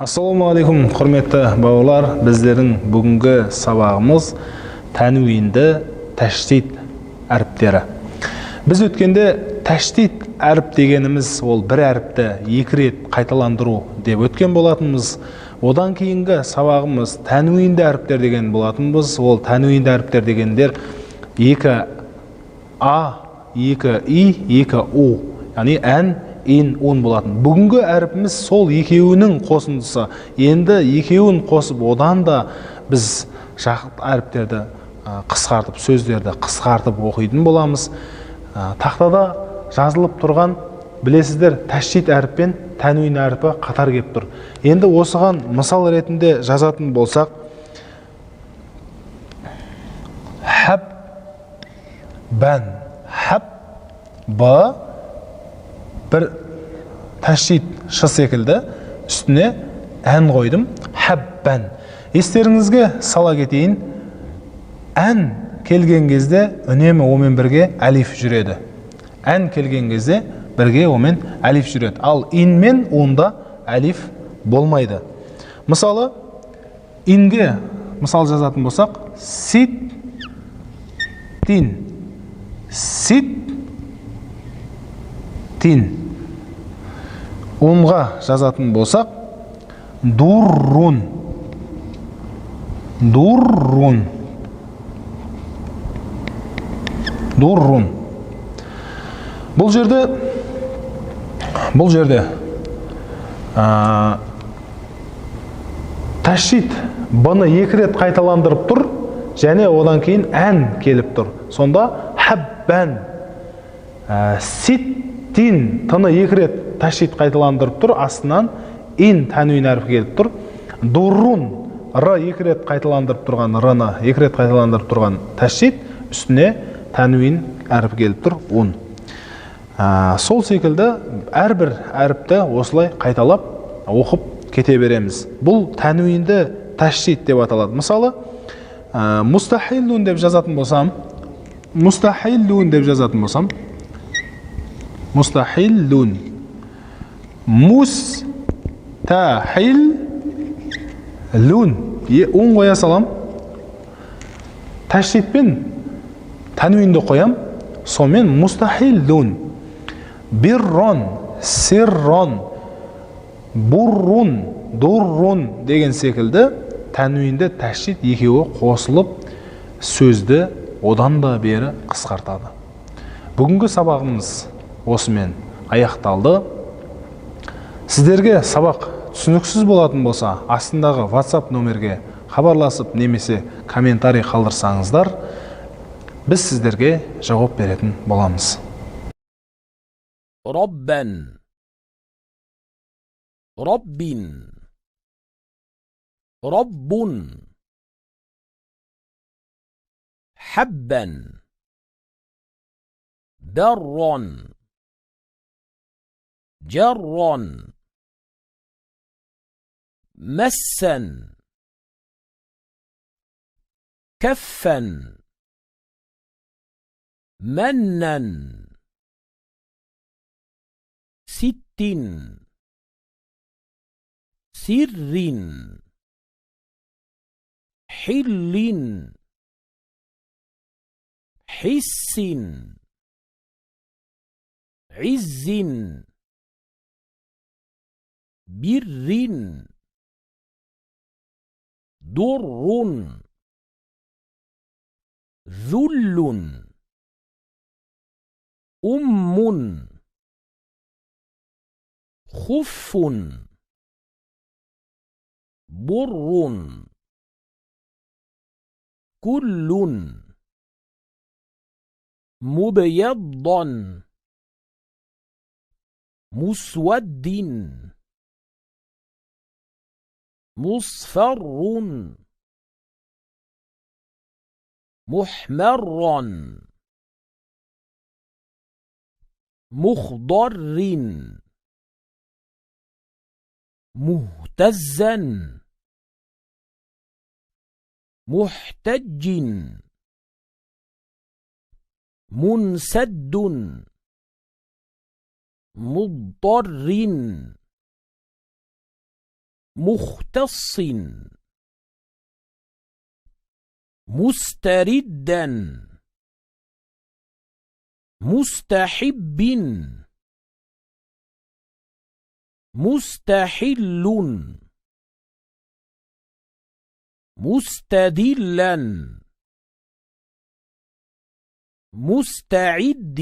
Ассалаумағалейкум, құрметті бауырлар. Біздердің бүгінгі сабағымыз тәнуинді тәштит әріптері. Біз өткенде тәштит әріп дегеніміз ол бір әріпті екі рет қайталандыру деп өткен болатынбыз. Одан кейінгі сабағымыз тәнуинді әріптер деген болатынбыз. Ол тәнуинді әріптер дегендер екі а, екі и, екі у, яғни ән, ин, ун болатын. Бүгінгі әріпіміз сол екеуінің қосындысы. Енді екеуін қосып, одан да біз жақын әріптерді қысқартып, сөздерді қысқартып оқитын боламыз. Тақтада жазылып тұрған, білесіздер, тәштит әріп пен тәнуин әріпі қатар келіп тұр. Енді осыған мысал ретінде жазатын болсақ, хәб бән, хәб б бір тәштит ш секілді үстіне ән қойдым, хәббән. Естеріңізге сала кетейін, ән келген кезде үнемі омен бірге әлиф жүреді. Ән келген кезде бірге омен әлиф жүреді. Ал ин мен онда әлиф болмайды. Мысалы, инге мысал жазатын болсақ, сит тин, сит тин. Онға жазатын болсақ, дуррун, дуррун, дуррун. Бұл жерде тәштит бұны екі рет қайталандырып тұр, және одан кейін ән келіп тұр. Сонда хәббән, ситтин тыны екі рет тәштит қайталандырып тұр, астынан ин тәнуин әріпі келіп тұр. Дуррун, р екі рет қайталандырып тұрған, р-ны екі рет қайталандырып тұрған тәштит, үстіне тәнуин әріпі келіп тұр, ун. Сол секілді әрбір әріпті осылай қайталап оқып кете береміз. Бұл тәнуинді тәштит деп аталады. Мысалы, мустахиллун деп жазатын болсам, мустахиллун деп жазатын болсам, мустахиллун, мустахиллун, оң қоя салам, тәштитпен тәнуинді қоям, сонымен мустахиллун, биррон, сиррон, буррун, дуррун деген секілді тәнуинді тәштит екеуі қосылып сөзді одан да бері қысқартады. Бүгінгі сабағымыз осымен аяқталды. Сіздерге сабақ түсініксіз болатын болса, астындағы WhatsApp нөмерге хабарласып немесе комментарий қалдырсаңыздар, біз сіздерге жауап беретін боламыз. Роббен, Роббин, Роббун, Хаббен, Даррон, Джаррон, مسا كفا منا ست سر حل حس عز بر در ذل خف بر كل مبيضا مسود مصفر محمرا مخضر مهتزا محتج منسد مضطر مختص مستردا مستحب مستحل مستدلا مستعد